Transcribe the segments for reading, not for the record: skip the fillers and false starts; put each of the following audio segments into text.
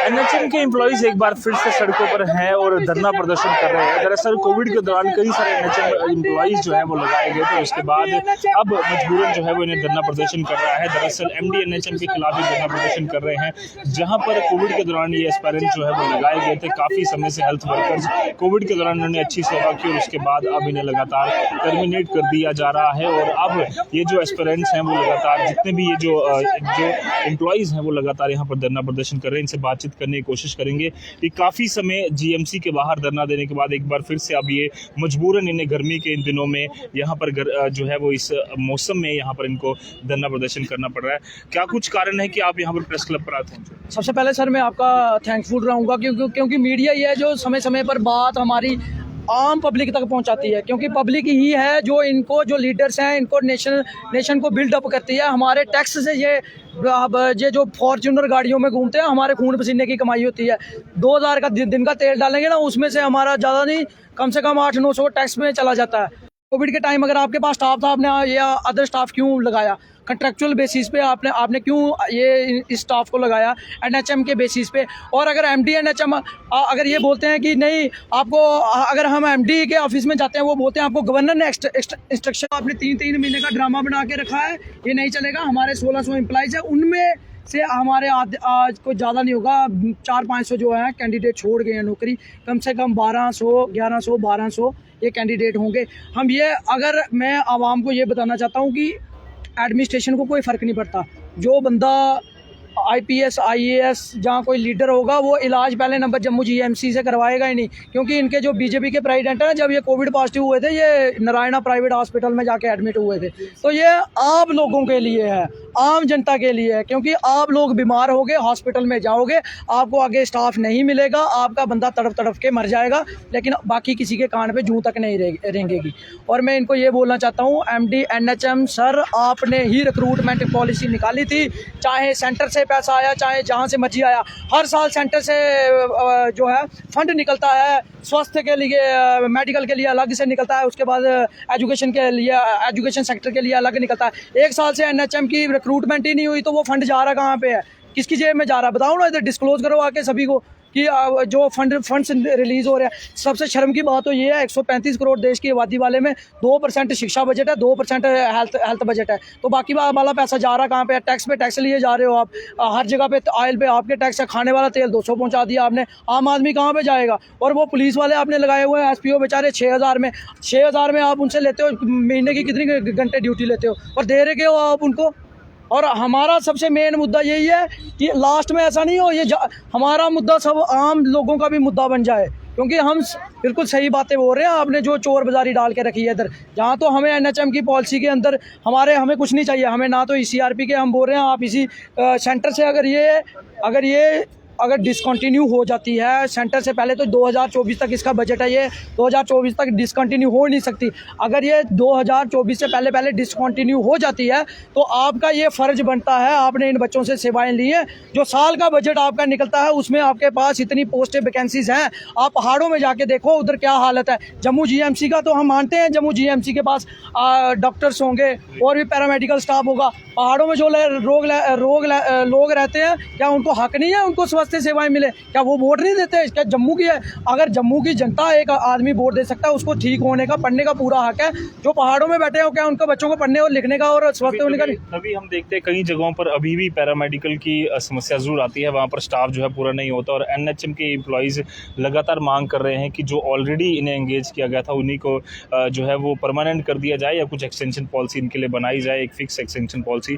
NHM के employees एक बार फिर से सड़कों पर हैं और धरना प्रदर्शन कर रहे हैं। दरअसल कोविड के दौरान कई सारे एनएचएम एम्प्लॉइज जो है वो लगाए गए थे, उसके बाद अब मजबूरन जो है वो इन्हें धरना प्रदर्शन कर रहा है। दरअसल एमडी एनएचएम के खिलाफ ही धरना प्रदर्शन कर रहे हैं, जहां पर कोविड के दौरान ये एस्पायरेंट जो है वो लगाए गए थे। काफी समय से हेल्थ वर्कर्स कोविड के दौरान उन्होंने अच्छी सेवा की और उसके बाद अब इन्हें लगातार टर्मिनेट कर दिया जा रहा है। और अब ये जो एस्पायरेंट्स हैं वो लगातार जितने भी ये जो एम्प्लॉइज हैं वो लगातार यहाँ पर धरना प्रदर्शन कर रहे हैं। इनसे बातचीत करने की कोशिश करेंगे कि काफ़ी समय जीएमसी के बाहर धरना देने के बाद एक बार फिर से अब ये मजबूरन इन्हें गर्मी के इन दिनों में यहाँ पर जो है वो इस मौसम में यहाँ पर इनको धरना प्रदर्शन करना पड़ रहा है। क्या कुछ कारण है कि आप यहाँ पर प्रेस क्लब पर आते हैं? सबसे पहले सर मैं आपका थैंकफुल रहूँगा क्योंकि मीडिया ही है जो समय समय पर बात हमारी आम पब्लिक तक पहुंचाती है, क्योंकि पब्लिक ही है जो इनको जो लीडर्स हैं इनको नेशन को बिल्डअप करती है। हमारे टैक्स से ये जो फॉर्च्यूनर गाड़ियों में घूमते हैं, हमारे खून पसीने की कमाई होती है। 2000 का दिन का तेल डालेंगे ना, उसमें से हमारा ज़्यादा नहीं कम से कम 800-900 टैक्स में चला जाता है। कोविड के टाइम अगर आपके पास स्टाफ था, आपने ये अदर स्टाफ क्यों लगाया? कंट्रेक्चुअल बेसिस पे आपने क्यों ये इस स्टाफ को लगाया एनएचएम के बेसिस पे? और अगर एमडी एनएचएम अगर ये बोलते हैं कि नहीं आपको, अगर हम एमडी के ऑफिस में जाते हैं वो बोलते हैं आपको गवर्नर ने इंस्ट्रक्शन, आपने 3 महीने का ड्रामा बना के रखा है, ये नहीं चलेगा। हमारे 1600 एम्प्लॉइज है, उनमें से हमारे आज कोई ज़्यादा नहीं होगा, 400-500 जो है कैंडिडेट छोड़ गए हैं नौकरी। कम से कम 1100-1200 ये कैंडिडेट होंगे। हम ये अगर मैं आवाम को ये बताना चाहता हूँ कि एडमिनिस्ट्रेशन को कोई फ़र्क नहीं पड़ता। जो बंदा आईपीएस आईएएस जहाँ कोई लीडर होगा वो इलाज पहले नंबर जम्मू जीएमसी से करवाएगा ही नहीं, क्योंकि इनके जो बीजेपी के प्रेसिडेंट हैं, जब ये कोविड पॉजिटिव हुए थे ये नारायणा प्राइवेट हॉस्पिटल में जाके एडमिट हुए थे। तो ये आप लोगों के लिए है, आम जनता के लिए है, क्योंकि आप लोग बीमार होगे, हॉस्पिटल में जाओगे, आपको आगे स्टाफ नहीं मिलेगा, आपका बंदा तड़प के मर जाएगा, लेकिन बाकी किसी के कान पे जूं तक नहीं रेंगेगी। और मैं इनको ये बोलना चाहता हूँ, एमडी एनएचएम सर आपने ही रिक्रूटमेंट पॉलिसी निकाली थी, चाहे सेंटर से पैसा आया चाहे जहाँ से मर्जी आया, हर साल सेंटर से जो है फंड निकलता है, स्वास्थ्य के लिए मेडिकल के लिए अलग से निकलता है, उसके बाद एजुकेशन के लिए एजुकेशन सेक्टर के लिए अलग निकलता है। एक साल से एनएचएम की रिक्रूटमेंट ही नहीं हुई, तो वो फंड जा रहा कहाँ पे है, किसकी जेब में जा रहा है? बताओ ना, इधर डिस्क्लोज करो आके सभी को कि जो फंड्स रिलीज़ हो रहे हैं। सबसे शर्म की बात तो ये है, 135 करोड़ देश की आबादी वाले में 2% शिक्षा बजट है, 2% हेल्थ बजट है, तो बाकी वाला पैसा जा रहा कहाँ पे है? टैक्स पे टैक्स लिए जा रहे हो आप, हर जगह पे ऑयल पे आपके टैक्स है, खाने वाला तेल 200 पहुँचा दिया आपने, आम आदमी कहाँ पे जाएगा? और वो पुलिस वाले आपने लगाए हुए हैं एसपीओ बेचारे 6000 में आप उनसे लेते हो, महीने की कितनी घंटे ड्यूटी लेते हो और दे रहे हो आप उनको? और हमारा सबसे मेन मुद्दा यही है कि लास्ट में ऐसा नहीं हो, ये हमारा मुद्दा सब आम लोगों का भी मुद्दा बन जाए, क्योंकि हम बिल्कुल सही बातें बोल रहे हैं। आपने जो चोर बाजारी डाल के रखी है इधर, जहाँ तो हमें एनएचएम की पॉलिसी के अंदर हमें कुछ नहीं चाहिए, हमें ना तो ईसीआरपी के हम बोल रहे हैं आप इसी सेंटर से अगर डिसकंटिन्यू हो जाती है सेंटर से, पहले तो 2024 तक इसका बजट है, ये 2024 तक डिसकंटिन्यू हो नहीं सकती। अगर ये 2024 से पहले डिसकंटिन्यू हो जाती है तो आपका ये फ़र्ज बनता है, आपने इन बच्चों से सेवाएं ली हैं, जो साल का बजट आपका निकलता है उसमें आपके पास इतनी पोस्टें वैकेंसीज हैं। आप पहाड़ों में जाके देखो उधर क्या हालत है। जम्मू जीएमसी का तो हम मानते हैं, जम्मू जीएमसी के पास डॉक्टर्स होंगे और भी पैरामेडिकल स्टाफ होगा, पहाड़ों में जो लोग रहते हैं, क्या उनको हक नहीं है उनको स्वास्थ्य सेवाएं मिले? क्या वो वोट नहीं देते? क्या जम्मू की है? अगर जम्मू की जनता एक आदमी वोट दे सकता है, उसको ठीक होने का, पढ़ने का पूरा हक है। जो पहाड़ों में बैठे हो, क्या उनको बच्चों को पढ़ने और लिखने का और स्वस्थ होने का? अभी हम देखते हैं कई जगहों पर अभी भी पैरामेडिकल की समस्या जरूर आती है, वहाँ पर स्टाफ जो है पूरा नहीं होता और एनएचएम के एम्प्लॉइज लगातार मांग कर रहे हैं कि जो ऑलरेडी इन्हें एंगेज किया गया था उन्हीं को जो है वो परमानेंट कर दिया जाए या कुछ एक्सटेंशन पॉलिसी इनके लिए बनाई जाए, एक फिक्स एक्सटेंशन पॉलिसी।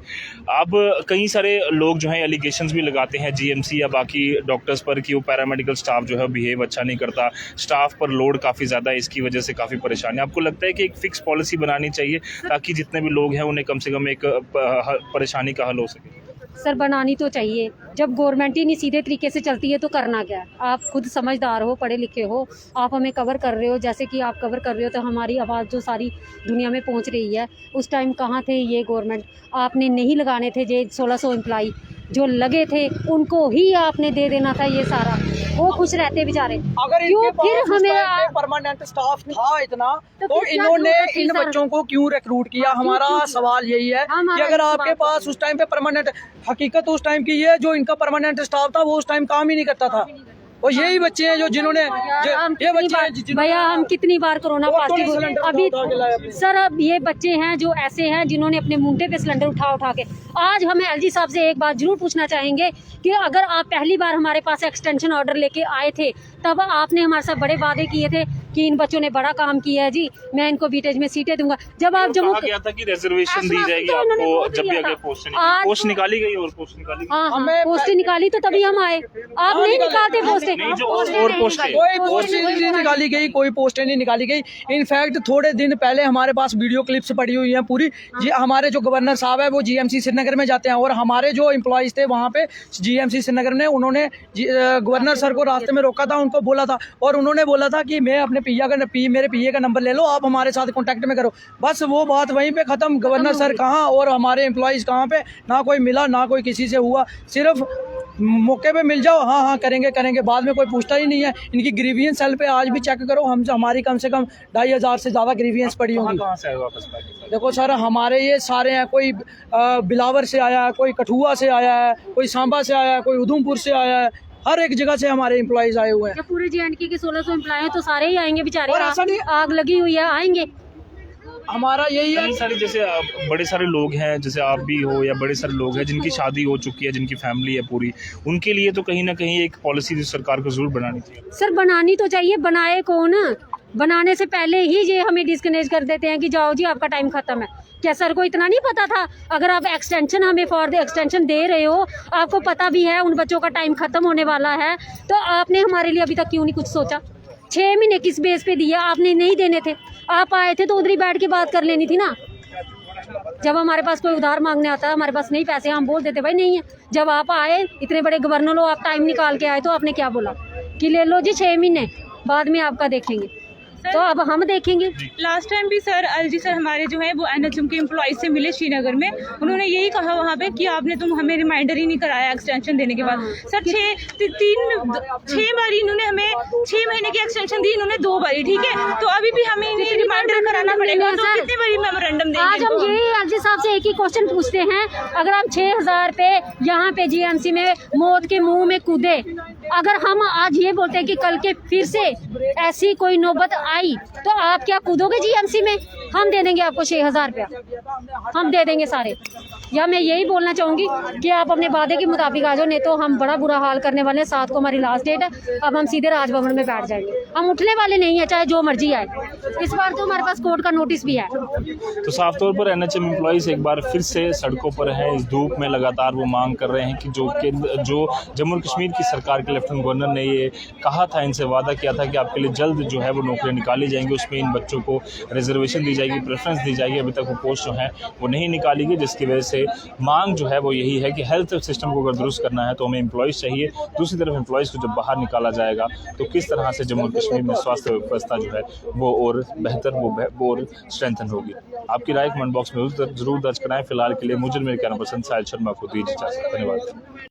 अब कई सारे लोग जो है एलिगेशंस भी लगाते हैं जीएमसी या बाकी डॉक्टर्स पर कि वो पैरामेडिकल स्टाफ जो है बिहेव अच्छा नहीं करता, स्टाफ पर लोड काफ़ी ज़्यादा है, इसकी वजह से काफ़ी परेशानी। आपको लगता है कि एक फिक्स पॉलिसी बनानी चाहिए ताकि जितने भी लोग हैं उन्हें कम से कम एक परेशानी का हल हो सके? सर बनानी तो चाहिए, जब गवर्नमेंट ही नहीं सीधे तरीके से चलती है तो करना क्या है? आप खुद समझदार हो, पढ़े लिखे हो, आप हमें कवर कर रहे हो, जैसे कि आप कवर कर रहे हो, तो हमारी आवाज़ जो सारी दुनिया में पहुंच रही है, उस टाइम कहाँ थे ये गवर्नमेंट? आपने नहीं लगाने थे ये 1600 एम्प्लाई, जो लगे थे उनको ही आपने दे देना था ये सारा, वो खुश रहते बेचारे। अगर क्यों इनके फिर पास उस हमें टाइम पे परमानेंट स्टाफ था इतना, तो तो फिर क्या इन्होंने जरूरत थी इन सर? बच्चों को क्यों रिक्रूट किया? हमारा सवाल यही है हमारा कि अगर इस आपके बात को- पास उस टाइम पे परमानेंट, हकीकत उस टाइम की ये, जो इनका परमानेंट स्टाफ था वो उस टाइम काम ही नहीं करता था, और यही बच्चे हैं जो जिन्होंने हम ये कितनी बच्चे बार, हैं जिन्होंने- भैया हम कितनी बार कोरोना और पॉजिटिव थोड़े सिलेंडर अभी उठा के लाए अपने। सर, अब ये बच्चे हैं जो ऐसे हैं जिन्होंने अपने मुंडे पे सिलेंडर उठा उठा के। आज हम एलजी साहब से एक बात जरूर पूछना चाहेंगे कि अगर आप पहली बार हमारे पास एक्सटेंशन ऑर्डर लेके आए थे, तब आपने हमारे साथ बड़े वादे किए थे कि इन बच्चों ने बड़ा काम किया है जी, मैं इनको बीटेज में सीटें दूंगा। जब आप जम्मू कहा गया था कि रिजर्वेशन दी जाएगी तो उन्होंने आपको बोल जब भी दिया अगले था। पोस्ट आज निकाली गई और पोस्ट निकाली गई। हाँ हाँ, हमें पोस्टें निकाली तो तभी हम आए, आप नहीं निकालते पोस्टें। नहीं, जो पोस्टें और नहीं पोस्टें। निकाली। कोई पोस्टें पोस्ट नहीं निकाली गई, कोई पोस्टें नहीं निकाली गई। इनफैक्ट थोड़े दिन पहले हमारे पास वीडियो क्लिप्स पड़ी हुई हैं पूरी, जी हमारे जो गवर्नर साहब है वो जीएमसी श्रीनगर में जाते हैं, और हमारे जो एम्प्लॉयज़ थे वहाँ पे जीएमसी श्रीनगर ने, उन्होंने गवर्नर सर को रास्ते में रोका था, उनको बोला था, और उन्होंने बोला था कि मैं अपने मेरे पीए का नंबर ले लो, आप हमारे साथ कॉन्टैक्ट में करो। बस वो बात वहीं पे ख़त्म। गवर्नर सर कहाँ और हमारे एम्प्लॉयज़ कहाँ पे, ना कोई मिला ना कोई किसी से हुआ, सिर्फ मौके पे मिल जाओ, हाँ हाँ करेंगे, बाद में कोई पूछता ही नहीं है। इनकी ग्रीवियंस सेल पे आज भी चेक करो, हमारी कम से कम 2500 से ज़्यादा ग्रीवियंस पड़ी होंगी। कहाँ से आए वापस पाकिस्तान? देखो सर, हमारे ये सारे हैं, कोई बिलावर से आया है, कोई कठुआ से आया है, कोई सांबा से आया है, कोई उधमपुर से आया है, हर एक जगह से हमारे एम्प्लॉयज़ आए हुए हैं। जब पूरे JNK के 1600 एम्प्लॉय हैं तो सारे ही आएंगे बेचारे। और ऐसा नहीं- आग लगी हुई है, आएंगे। हमारा यही है। कई सारे जैसे बड़े सारे लोग हैं, जैसे आप भी हो, या बड़े सारे लोग हैं जिनकी शादी हो चुकी है, जिनकी फैमिली है पूरी, उनके लिए तो कहीं ना कहीं एक पॉलिसी सरकार को जरूर बनानी चाहिए। सर बनानी तो चाहिए, बनाए कौन? बनाने से पहले ही ये हमें डिस्कनेक्ट कर देते हैं कि जाओ जी आपका टाइम खत्म है। क्या सर को इतना नहीं पता था? अगर आप एक्सटेंशन हमें फॉर द एक्सटेंशन दे रहे हो, आपको पता भी है उन बच्चों का टाइम खत्म होने वाला है, तो आपने हमारे लिए अभी तक क्यों नहीं कुछ सोचा? 6 महीने किस बेस पे दिया? आपने नहीं देने थे, आप आए थे तो उधर ही बैठ के बात कर लेनी थी ना। जब हमारे पास कोई उधार मांगने आता है, हमारे पास नहीं पैसे, हम बोल देते भाई नहीं है। जब आप आए, इतने बड़े गवर्नर हो, आप टाइम निकाल के आए, तो आपने क्या बोला कि ले लो जी 6 महीने बाद में आपका देखेंगे। तो अब हम देखेंगे। लास्ट टाइम भी सर एलजी सर हमारे जो है वो एनएचएम के एम्प्लॉइज से मिले श्रीनगर में, उन्होंने यही कहा वहाँ पे कि आपने हमें रिमाइंडर ही नहीं कराया एक्सटेंशन देने के बाद। सर 6 बारी इन्होंने हमें 6 महीने की एक्सटेंशन दी, इन्होंने 2 बारी, ठीक है। तो अभी भी हमें इन्हें रिमाइंडर कराना पड़ेगा, तो सर, कितनी बारी मेमोरेंडम देंगे आज हम इनको? यही एलजी साहब से एक ही क्वेश्चन पूछते हैं, अगर हम 6000 पे यहाँ पे जीएमसी में मौत के मुंह में कूदे, अगर हम आज ये बोलते हैं कि कल के फिर से ऐसी कोई नौबत आई तो आप क्या कूदोगे जीएमसी में? हम दे देंगे आपको 6000 रुपया, हम दे देंगे सारे। या मैं यही बोलना चाहूँगी कि आप अपने वादे के मुताबिक आ जाओ, नहीं तो हम बड़ा बुरा हाल करने वाले हैं। 7 को हमारी लास्ट डेट है, अब हम सीधे राजभवन में बैठ जाएंगे। हम उठने वाले नहीं है, चाहे जो मर्जी आए। इस बार तो हमारे पास कोर्ट का नोटिस भी है। तो साफ तौर पर एनएचएम एम्प्लॉइज एक बार फिर से सड़कों पर हैं। इस धूप में लगातार वो मांग कर रहे हैं कि जो जम्मू कश्मीर की सरकार के लेफ्टिनेंट गवर्नर ने ये कहा था, इनसे वादा किया था कि आपके लिए जल्द जो है वो नौकरियां निकाली जाएंगी, उसमें इन बच्चों को रिजर्वेशन दी जाएगी, प्रेफरेंस दी जाएगी। अभी तक वो पोस्ट जो है वो नहीं निकाली गई, जिसकी वजह से मांग जो है वो यही है कि हेल्थ सिस्टम को अगर दुरुस्त करना है तो हमें एम्प्लॉइज़ चाहिए। दूसरी तरफ एम्प्लॉइज़ को जब बाहर निकाला जाएगा तो किस तरह से जम्मू कश्मीर में स्वास्थ्य व्यवस्था जो है वो और बेहतर, वो और स्ट्रेंथन होगी। आपकी राय कमेंट बॉक्स में जरूर दर्ज कराएं। फिलहाल के लिए मुझे मेरे कहना पसंद साहिल शर्मा को दीजिए इजाज़त। धन्यवाद।